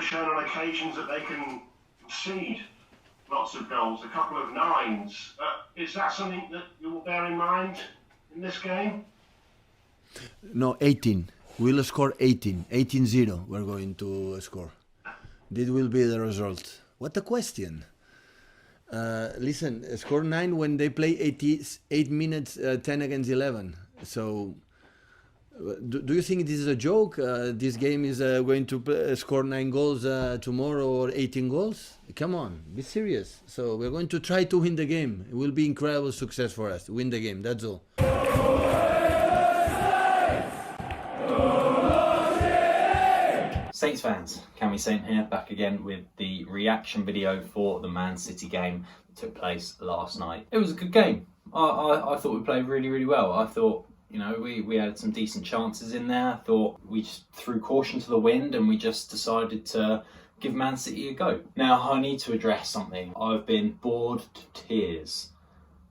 shown on occasions that they can concede lots of goals, a couple of nines. Is that something that you will bear in mind in this game? No, 18. We'll score 18. 18-0 we're going to score. This will be the result. What a question. Listen, score 9 when they play 88 minutes, 10 against 11. So, do you think this is a joke? This game is going to score 9 goals tomorrow or 18 goals? Come on, be serious. So, we're going to try to win the game. It will be incredible success for us. Win the game, that's all. Saints fans, Cammy Saint here, back again with the reaction video for the Man City game that took place last night. It was a good game. I thought we played really, really well. I thought, you know, we had some decent chances in there. I thought we just threw caution to the wind and we just decided to give Man City a go. Now, I need to address something. I've been bored to tears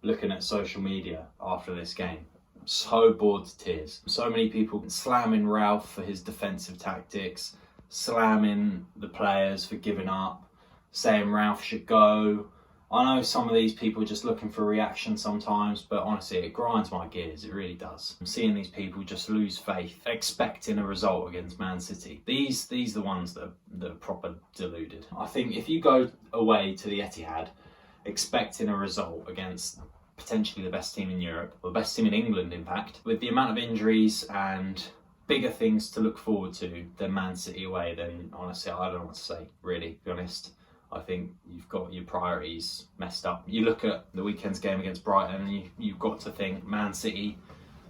looking at social media after this game. So bored to tears. So many people slamming Ralph for his defensive tactics, slamming the players for giving up, saying Ralph should go. I know some of these people are just looking for reaction sometimes, but honestly, it grinds my gears, it really does. I'm seeing these people just lose faith, expecting a result against Man City. These are the ones that are proper deluded. I think if you go away to the Etihad expecting a result against potentially the best team in Europe, or the best team in England in fact, with the amount of injuries and bigger things to look forward to than Man City away, then honestly, I don't know what to say, really, to be honest. I think you've got your priorities messed up. You look at the weekend's game against Brighton and you've got to think Man City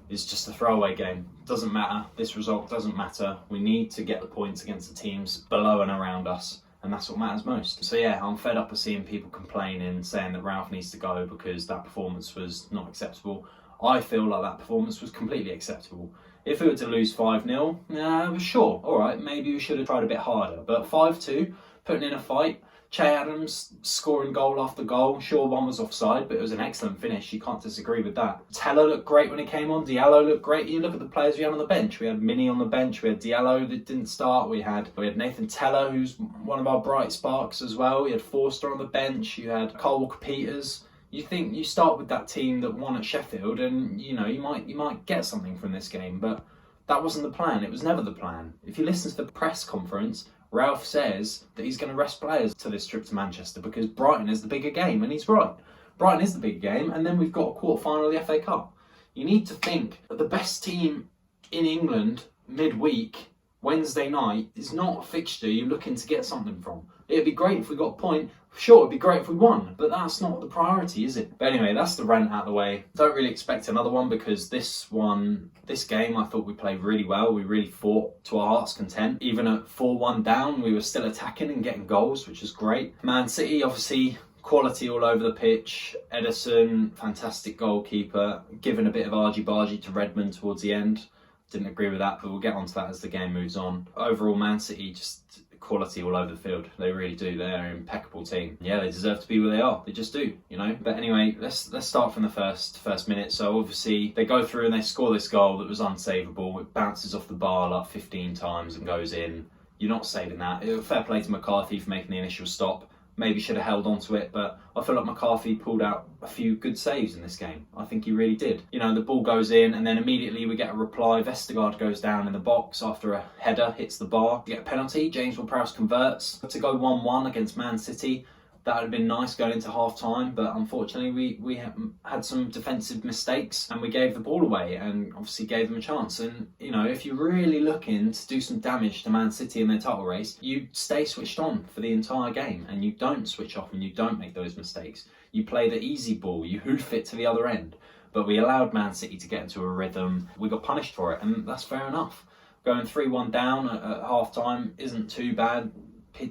is just a throwaway game. Doesn't matter, this result doesn't matter. We need to get the points against the teams below and around us, and that's what matters most. So yeah, I'm fed up of seeing people complaining, saying that Ralph needs to go because that performance was not acceptable. I feel like that performance was completely acceptable. If we were to lose 5-0, sure, all right, maybe we should have tried a bit harder. But 5-2, putting in a fight, Che Adams scoring goal after goal. Sure, one was offside, but it was an excellent finish. You can't disagree with that. Teller looked great when he came on. Diallo looked great. You look at the players we had on the bench. We had Mini on the bench. We had Diallo that didn't start. We had Nathan Teller, who's one of our bright sparks as well. We had Forster on the bench. You had Kyle Walker-Peters. You think you start with that team that won at Sheffield, and you know you might get something from this game, but that wasn't the plan. It was never the plan. If you listen to the press conference, Ralph says that he's going to rest players to this trip to Manchester because Brighton is the bigger game, and he's right. Brighton is the big game, and then we've got a quarter-final of the FA Cup. You need to think that the best team in England midweek, Wednesday night, is not a fixture you're looking to get something from. It'd be great if we got a point. Sure, it'd be great if we won, but that's not the priority, is it? But anyway, that's the rant out of the way. Don't really expect another one because this game, I thought we played really well. We really fought to our heart's content. Even at 4-1 down, we were still attacking and getting goals, which is great. Man City, obviously, quality all over the pitch. Edison, fantastic goalkeeper, giving a bit of argy-bargy to Redmond towards the end. Didn't agree with that, but we'll get onto that as the game moves on. Overall, Man City just quality all over the field. They really do. They're an impeccable team. Yeah, they deserve to be where they are. They just do, you know. But anyway, let's start from the first minute. So obviously they go through and they score this goal that was unsavable. It bounces off the bar like 15 times and goes in. You're not saving that. Fair play to McCarthy for making the initial stop. Maybe should have held on to it, but I feel like McCarthy pulled out a few good saves in this game. I think he really did. You know, the ball goes in and then immediately we get a reply. Vestergaard goes down in the box after a header hits the bar. You get a penalty. James Ward-Prowse converts. To go 1-1 against Man City, that would have been nice going into half-time, but unfortunately we had some defensive mistakes and we gave the ball away and obviously gave them a chance. And, you know, if you're really looking to do some damage to Man City in their title race, you stay switched on for the entire game and you don't switch off and you don't make those mistakes. You play the easy ball, you hoof it to the other end. But we allowed Man City to get into a rhythm. We got punished for it, and that's fair enough. Going 3-1 down at half-time isn't too bad.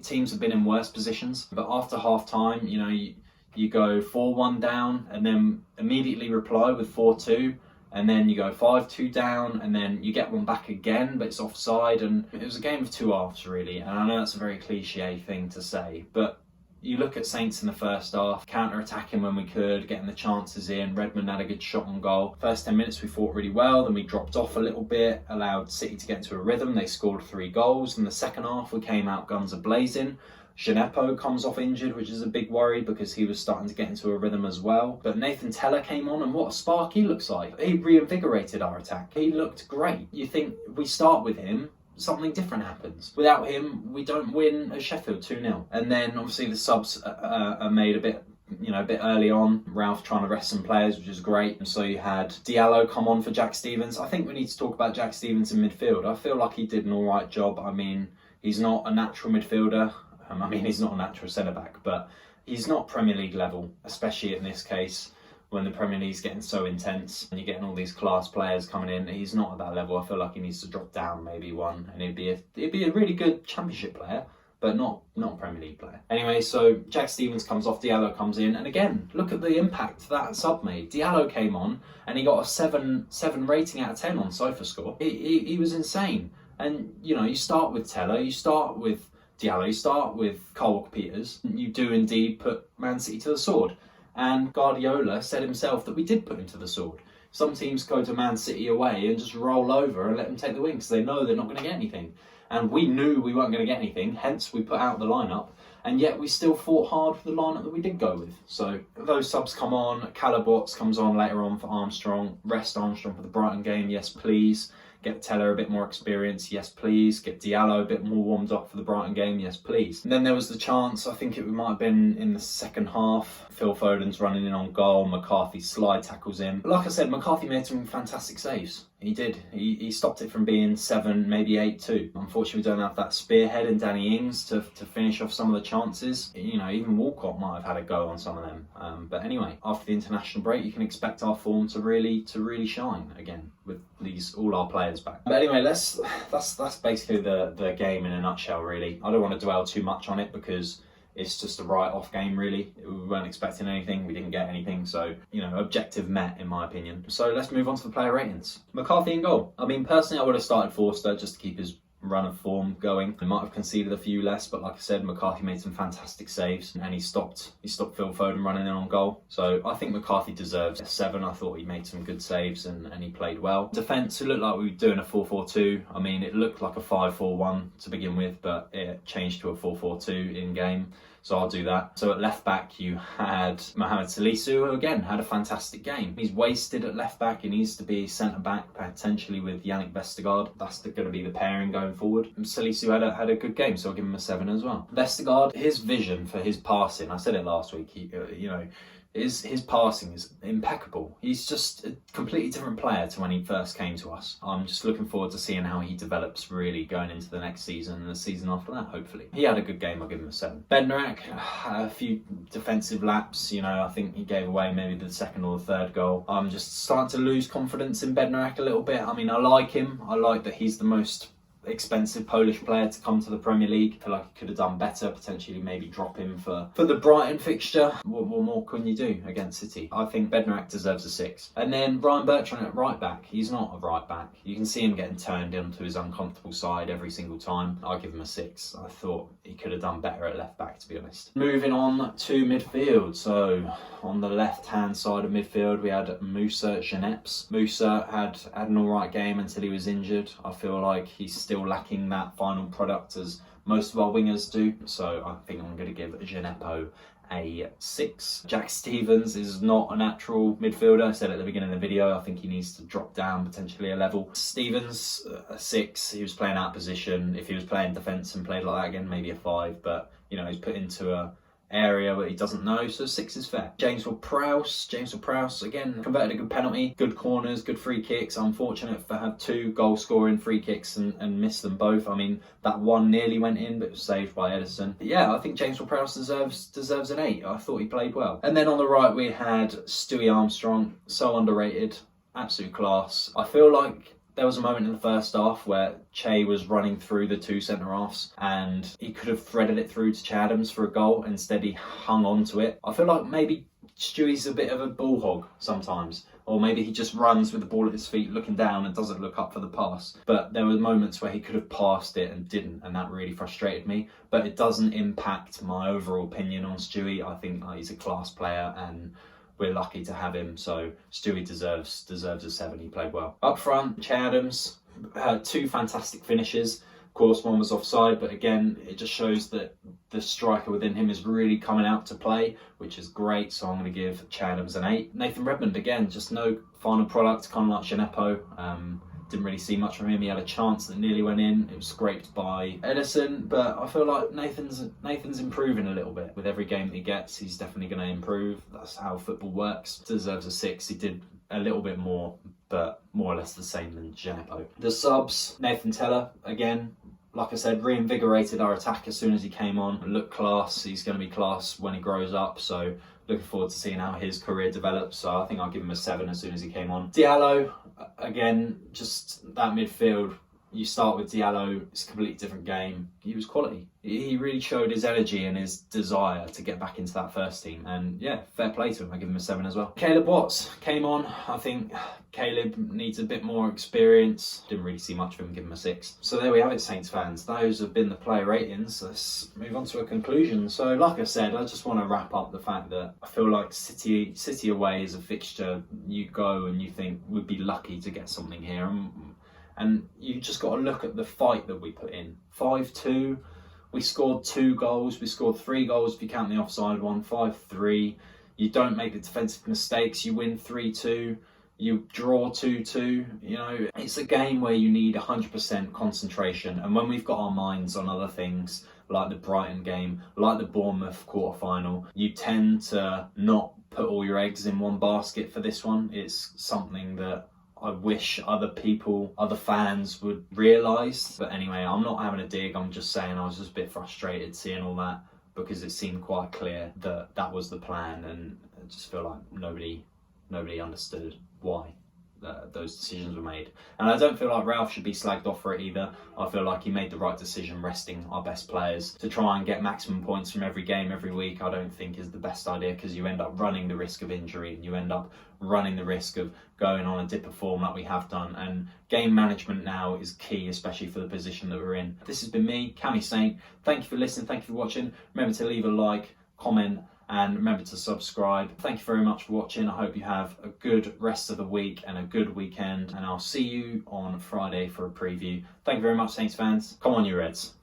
Teams have been in worse positions, but after half-time, you know, you go 4-1 down and then immediately reply with 4-2, and then you go 5-2 down and then you get one back again, but it's offside. And it was a game of two halves, really. And I know that's a very cliche thing to say, but you look at Saints in the first half, counter-attacking when we could, getting the chances in. Redmond had a good shot on goal. First 10 minutes we fought really well, then we dropped off a little bit, allowed City to get into a rhythm. They scored 3 goals. In the second half we came out guns a-blazing. Didnt comes off injured, which is a big worry because he was starting to get into a rhythm as well. But Nathan Tella came on, and what a spark he looks like. He reinvigorated our attack. He looked great. You think we start with him, something different happens. Without him, we don't win at Sheffield 2-0. And then obviously the subs are made a bit early on. Ralph trying to rest some players, which is great. And so you had Diallo come on for Jack Stevens. I think we need to talk about Jack Stevens in midfield. I feel like he did an all right job. I mean, he's not a natural midfielder. He's not a natural centre-back, but he's not Premier League level, especially in this case when the Premier League's getting so intense and you're getting all these class players coming in. He's not at that level. I feel like he needs to drop down maybe one, and he'd be a really good Championship player, but not Premier League player. Anyway, so Jack Stevens comes off, Diallo comes in, and again, look at the impact that sub made. Diallo came on and he got a 7 rating out of 10 on SofaScore. He was insane. And you start with Teller, you start with Diallo, you start with Kyle Walker-Peters. You do indeed put Man City to the sword. And Guardiola said himself that we did put him to the sword. Some teams go to Man City away and just roll over and let them take the win because they know they're not going to get anything. And we knew we weren't going to get anything, hence we put out the lineup. And yet we still fought hard for the lineup that we did go with. So those subs come on. Calabots comes on later on for Armstrong. Rest Armstrong for the Brighton game, yes please. Get Teller a bit more experience, yes please. Get Diallo a bit more warmed up for the Brighton game, yes please. And then there was the chance, I think it might have been in the second half, Phil Foden's running in on goal, McCarthy slide tackles him. But like I said, McCarthy made some fantastic saves. He did. He stopped it from being 7, maybe 8-2. Unfortunately, we don't have that spearhead in Danny Ings to finish off some of the chances. Even Walcott might have had a go on some of them. But anyway, after the international break, you can expect our form to really shine again with all our players back. But anyway, that's basically the game in a nutshell, really. I don't want to dwell too much on it because it's just a write-off game, really. We weren't expecting anything. We didn't get anything. So, objective met, in my opinion. So let's move on to the player ratings. McCarthy in goal. Personally, I would have started Forster just to keep his run of form going. He might have conceded a few less, but like I said, McCarthy made some fantastic saves and he stopped Phil Foden running in on goal. So I think McCarthy deserves a 7. I thought he made some good saves and he played well. Defence, it looked like we were doing a 4-4-2. It looked like a 5-4-1 to begin with, but it changed to a 4-4-2 in game. So I'll do that. So at left back, you had Mohamed Salisu, who again had a fantastic game. He's wasted at left back. He needs to be centre back, potentially with Yannick Vestergaard. That's going to be the pairing going forward. Salisu had a good game, so I'll give him a 7 as well. Vestergaard, his vision for his passing, I said it last week, his passing is impeccable. He's just a completely different player to when he first came to us. I'm just looking forward to seeing how he develops really going into the next season and the season after that, hopefully. He had a good game, I'll give him a 7. Bednarak, a few defensive laps, I think he gave away maybe the second or the third goal. I'm just starting to lose confidence in Bednarak a little bit. I like him. I like that he's the most expensive Polish player to come to the Premier League. I feel like he could have done better, potentially maybe drop him for the Brighton fixture. What more can you do against City? I think Bednarak deserves a 6. And then Ryan Bertrand at right back. He's not a right back. You can see him getting turned onto his uncomfortable side every single time. I'll give him a 6. I thought he could have done better at left back, to be honest. Moving on to midfield. So on the left hand side of midfield we had Musa Geneps. Musa had an alright game until he was injured. I feel like he's still lacking that final product as most of our wingers do, so I think I'm going to give Genepo a 6. Jack Stevens is not a natural midfielder. I said at the beginning of the video, I think he needs to drop down potentially a level. Stevens, a 6. He was playing out of position. If he was playing defence and played like that again, maybe a 5, but he's put into a area where he doesn't know, so 6 is fair. James Ward-Prowse again converted a good penalty, good corners, good free kicks. Unfortunate to have 2 goal scoring free kicks and miss them both. That one nearly went in but was saved by Edison. But yeah, I think James Ward-Prowse deserves an 8. I thought he played well. And then on the right we had Stewie Armstrong, so underrated, absolute class. I feel like there was a moment in the first half where Che was running through the 2 centre-halves and he could have threaded it through to Che Adams for a goal. Instead, he hung on to it. I feel like maybe Stewie's a bit of a bull hog sometimes. or maybe he just runs with the ball at his feet looking down and doesn't look up for the pass. But there were moments where he could have passed it and didn't, and that really frustrated me. But it doesn't impact my overall opinion on Stewie. I think he's a class player and we're lucky to have him, so Stewie deserves a 7. He played well. Up front, Che Adams, 2 fantastic finishes. Of course, one was offside, but again, it just shows that the striker within him is really coming out to play, which is great. So I'm going to give Che Adams an 8. Nathan Redmond, again, just no final product, kind of like Gineppo. Didn't really see much from him. He had a chance that nearly went in. It was scraped by Edison, but I feel like Nathan's improving a little bit. With every game that he gets, he's definitely going to improve. That's how football works. Deserves a 6. He did a little bit more, but more or less the same than Gineppo. The subs, Nathan Teller, again, like I said, reinvigorated our attack as soon as he came on. Looked class. He's going to be class when he grows up, so looking forward to seeing how his career develops. So I think I'll give him a 7 as soon as he came on. Diallo, again, just that midfield. You start with Diallo, it's a completely different game. He was quality. He really showed his energy and his desire to get back into that first team. And yeah, fair play to him. I give him a 7 as well. Caleb Watts came on. I think Caleb needs a bit more experience. Didn't really see much of him. Give him a 6. So there we have it, Saints fans. Those have been the player ratings. Let's move on to a conclusion. So like I said, I just want to wrap up the fact that I feel like City away is a fixture you go and you think we'd be lucky to get something here. And you just got to look at the fight that we put in. 5-2, we scored 2 goals. We scored 3 goals if you count the offside one. 5-3. You don't make the defensive mistakes. You win 3-2. You draw 2-2. You know, it's a game where you need 100% concentration. And when we've got our minds on other things, like the Brighton game, like the Bournemouth quarter-final, you tend to not put all your eggs in one basket for this one. It's something that I wish other people, other fans would realise. But anyway, I'm not having a dig. I'm just saying I was just a bit frustrated seeing all that because it seemed quite clear that that was the plan, and I just feel like nobody understood why those decisions were made. And I don't feel like Ralph should be slagged off for it either. I feel like he made the right decision resting our best players. To try and get maximum points from every game every week, I don't think is the best idea, because you end up running the risk of injury and you end up running the risk of going on a dip of form like we have done. And game management now is key, especially for the position that we're in. This has been me, Cammy Saint. Thank you for listening. Thank you for watching. Remember to leave a like, comment, and remember to subscribe. Thank you very much for watching. I hope you have a good rest of the week and a good weekend, and I'll see you on Friday for a preview. Thank you very much, Saints fans. Come on, you Reds.